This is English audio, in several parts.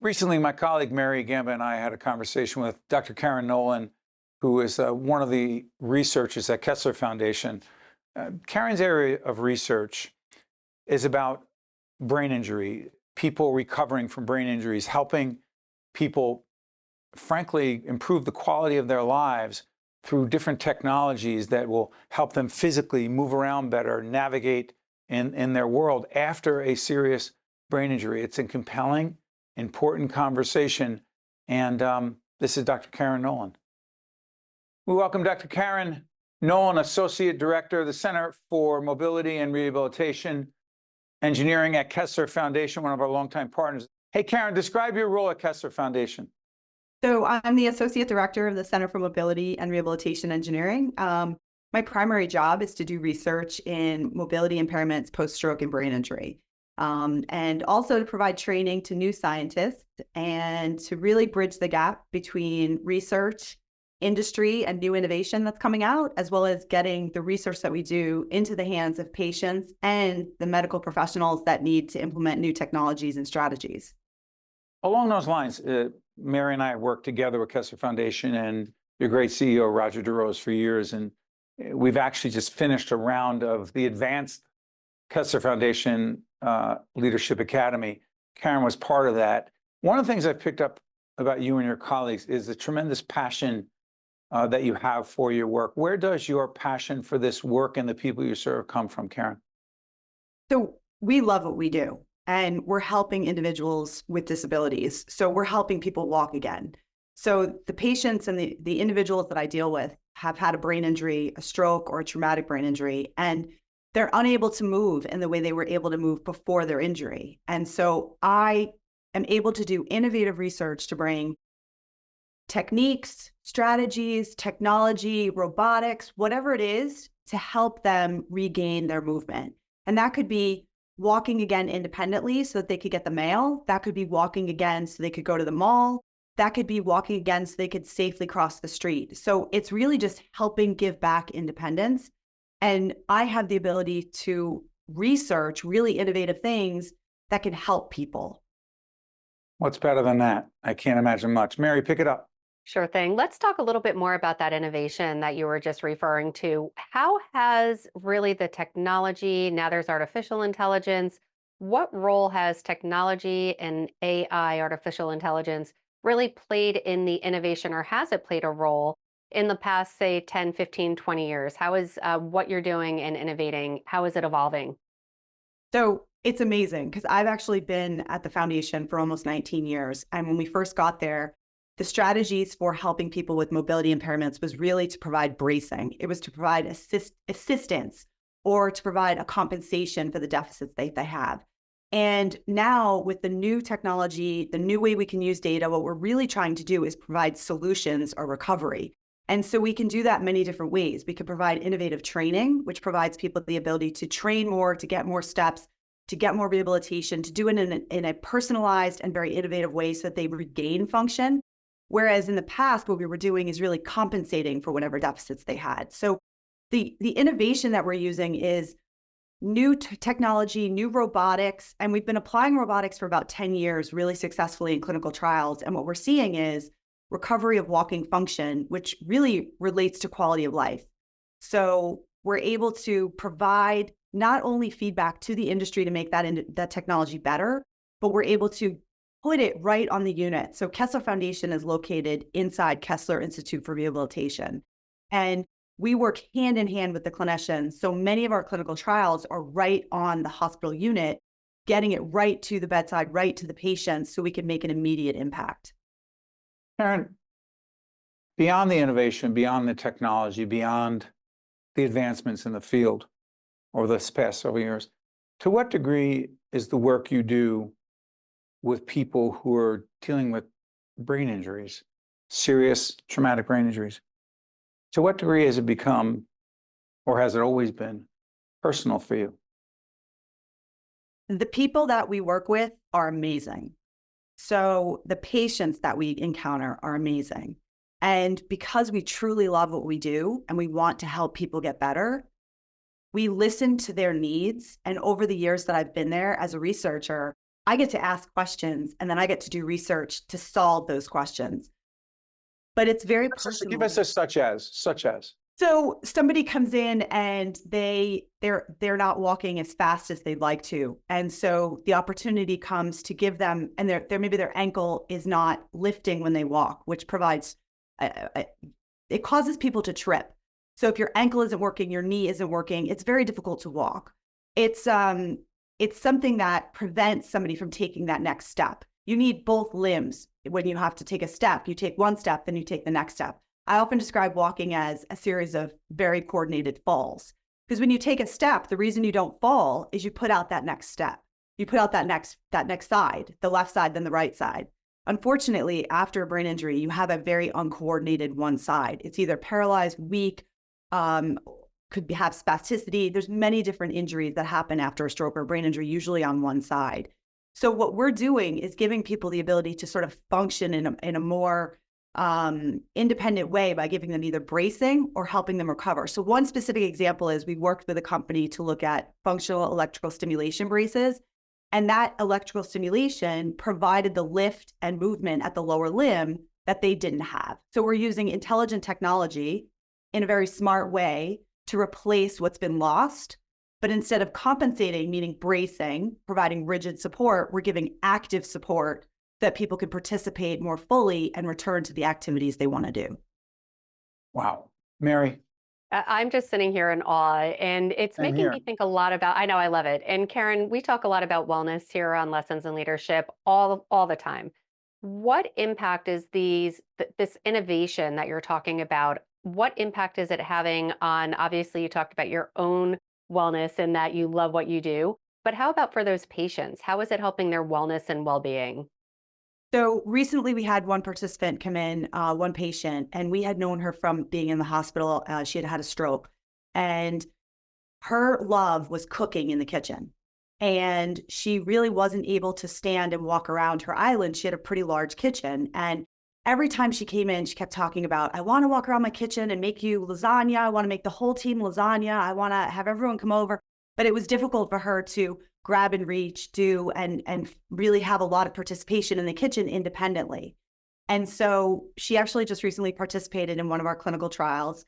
Recently, my colleague Mary Gamba and I had a conversation with Dr. Karen Nolan, who is one of the researchers at Kessler Foundation. Karen's area of research is about brain injury, people recovering from brain injuries, helping people, frankly, improve the quality of their lives through different technologies that will help them physically move around better, navigate in their world after a serious brain injury. It's a compelling, important conversation. And this is Dr. Karen Nolan. We welcome Dr. Karen Nolan, Associate Director of the Center for Mobility and Rehabilitation Engineering at Kessler Foundation, one of our longtime partners. Hey, Karen, describe your role at Kessler Foundation. So I'm the Associate Director of the Center for Mobility and Rehabilitation Engineering. My primary job is to do research in mobility impairments, post-stroke, and brain injury, and also to provide training to new scientists and to really bridge the gap between research, industry, and new innovation that's coming out, as well as getting the research that we do into the hands of patients and the medical professionals that need to implement new technologies and strategies. Along those lines, Mary and I have worked together with Kessler Foundation and your great CEO, Roger DeRose, for years. And we've actually just finished a round of the Advanced Kessler Foundation Leadership Academy. Karen was part of that. One of the things I've picked up about you and your colleagues is the tremendous passion that you have for your work. Where does your passion for this work and the people you serve come from, Karen? So we love what we do. And we're helping individuals with disabilities. So we're helping people walk again. So the patients and the individuals that I deal with have had a brain injury, a stroke, or a traumatic brain injury, and they're unable to move in the way they were able to move before their injury. And so I am able to do innovative research to bring techniques, strategies, technology, robotics, whatever it is, to help them regain their movement. And that could be walking again independently so that they could get the mail. That could be walking again so they could go to the mall. That could be walking again so they could safely cross the street. So it's really just helping give back independence. And I have the ability to research really innovative things that can help people. What's better than that? I can't imagine much. Mary, pick it up. Sure thing. Let's talk a little bit more about that innovation that you were just referring to. How has really the technology, now there's artificial intelligence, what role has technology and AI, artificial intelligence, really played in the innovation, or has it played a role in the past, say, 10, 15, 20 years? How is what you're doing and innovating, how is it evolving? So it's amazing because I've actually been at the foundation for almost 19 years. And when we first got there, the strategies for helping people with mobility impairments was really to provide bracing. It was to provide assistance or to provide a compensation for the deficits they have. And now with the new technology, the new way we can use data, what we're really trying to do is provide solutions or recovery. And so we can do that many different ways. We can provide innovative training, which provides people the ability to train more, to get more steps, to get more rehabilitation, to do it in a personalized and very innovative way so that they regain function. Whereas in the past, what we were doing is really compensating for whatever deficits they had. So the innovation that we're using is new technology, new robotics, and we've been applying robotics for about 10 years really successfully in clinical trials. And what we're seeing is recovery of walking function, which really relates to quality of life. So we're able to provide not only feedback to the industry to make that technology better, but we're able to put it right on the unit. So Kessler Foundation is located inside Kessler Institute for Rehabilitation. And we work hand in hand with the clinicians. So many of our clinical trials are right on the hospital unit, getting it right to the bedside, right to the patients, so we can make an immediate impact. Karen, beyond the innovation, beyond the technology, beyond the advancements in the field over this past several years, to what degree is the work you do with people who are dealing with brain injuries, serious traumatic brain injuries, to what degree has it become, or has it always been, personal for you? The people that we work with are amazing. So the patients that we encounter are amazing. And because we truly love what we do and we want to help people get better, we listen to their needs. And over the years that I've been there as a researcher, I get to ask questions and then I get to do research to solve those questions. But it's very personal. Give us a such as. So somebody comes in and they're not walking as fast as they'd like to. And so the opportunity comes to give them, and maybe their ankle is not lifting when they walk, which provides, it causes people to trip. So if your ankle isn't working, your knee isn't working, it's very difficult to walk. It's something that prevents somebody from taking that next step. You need both limbs when you have to take a step. You take one step, then you take the next step. I often describe walking as a series of very coordinated falls. Because when you take a step, the reason you don't fall is you put out that next step. You put out that next side, the left side, then the right side. Unfortunately, after a brain injury, you have a very uncoordinated one side. It's either paralyzed, weak, could have spasticity. There's many different injuries that happen after a stroke or a brain injury, usually on one side. So what we're doing is giving people the ability to sort of function in a more independent way by giving them either bracing or helping them recover. So one specific example is we worked with a company to look at functional electrical stimulation braces, and that electrical stimulation provided the lift and movement at the lower limb that they didn't have. So we're using intelligent technology in a very smart way to replace what's been lost. But instead of compensating, meaning bracing, providing rigid support, we're giving active support that people can participate more fully and return to the activities they want to do. Wow. Mary? I'm just sitting here in awe, and it's making me think a lot about, I know, I love it. And Karen, we talk a lot about wellness here on Lessons in Leadership all the time. What impact is this innovation that you're talking about? What impact is it having on, obviously you talked about your own wellness and that you love what you do, but how about for those patients? How is it helping their wellness and well-being? So recently we had one participant come in, one patient, and we had known her from being in the hospital. She had had a stroke, and her love was cooking in the kitchen. And she really wasn't able to stand and walk around her island. She had a pretty large kitchen. And every time she came in, she kept talking about, I want to walk around my kitchen and make you lasagna. I want to make the whole team lasagna. I want to have everyone come over. But it was difficult for her to grab and reach, do, and really have a lot of participation in the kitchen independently. And so she actually just recently participated in one of our clinical trials.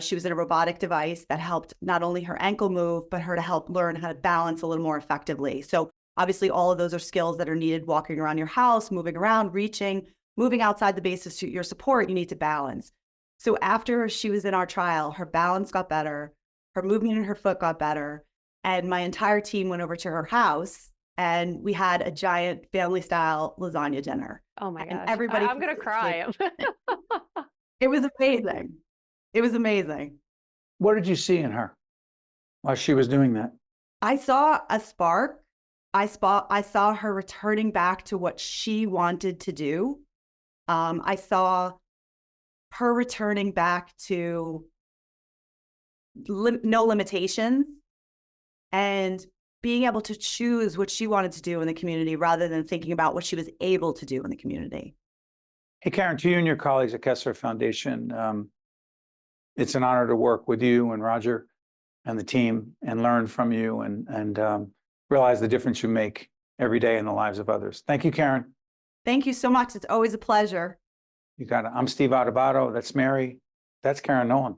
She was in a robotic device that helped not only her ankle move, but her to help learn how to balance a little more effectively. So obviously all of those are skills that are needed walking around your house, moving around, reaching, moving outside the basis to your support, you need to balance. So after she was in our trial, her balance got better, her movement in her foot got better, and my entire team went over to her house and we had a giant family style lasagna dinner. Oh my gosh. Everybody, I'm going to cry. It was amazing. It was amazing. What did you see in her while she was doing that? I saw a spark. I saw her returning back to what she wanted to do. I saw her returning back to no limitations and being able to choose what she wanted to do in the community rather than thinking about what she was able to do in the community. Hey, Karen, to you and your colleagues at Kessler Foundation, it's an honor to work with you and Roger and the team and learn from you and realize the difference you make every day in the lives of others. Thank you, Karen. Thank you so much. It's always a pleasure. You got it. I'm Steve Adubato. That's Mary. That's Karen Nolan.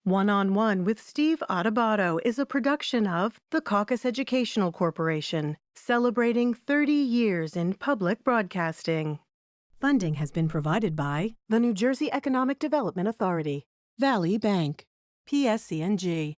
One-on-One with Steve Adubato is a production of the Caucus Educational Corporation, celebrating 30 years in public broadcasting. Funding has been provided by the New Jersey Economic Development Authority, Valley Bank, PSC&G,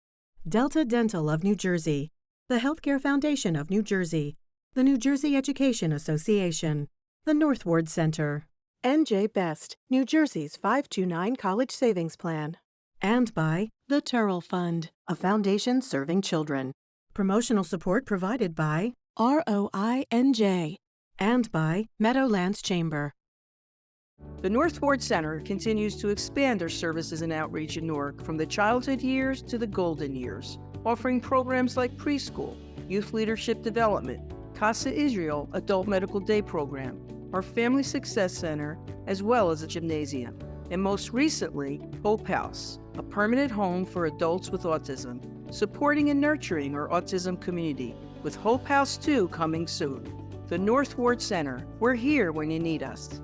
Delta Dental of New Jersey, the Healthcare Foundation of New Jersey, the New Jersey Education Association, the Northward Center, NJ Best, New Jersey's 529 College Savings Plan, and by the Turrell Fund, a foundation serving children. Promotional support provided by ROINJ and by Meadowlands Chamber. The Northward Center continues to expand their services and outreach in Newark from the childhood years to the golden years, offering programs like preschool, youth leadership development, Casa Israel Adult Medical Day Program, our Family Success Center, as well as a gymnasium, and most recently, Hope House, a permanent home for adults with autism. supporting and nurturing our autism community, with Hope House 2 coming soon. The North Ward Center, we're here when you need us.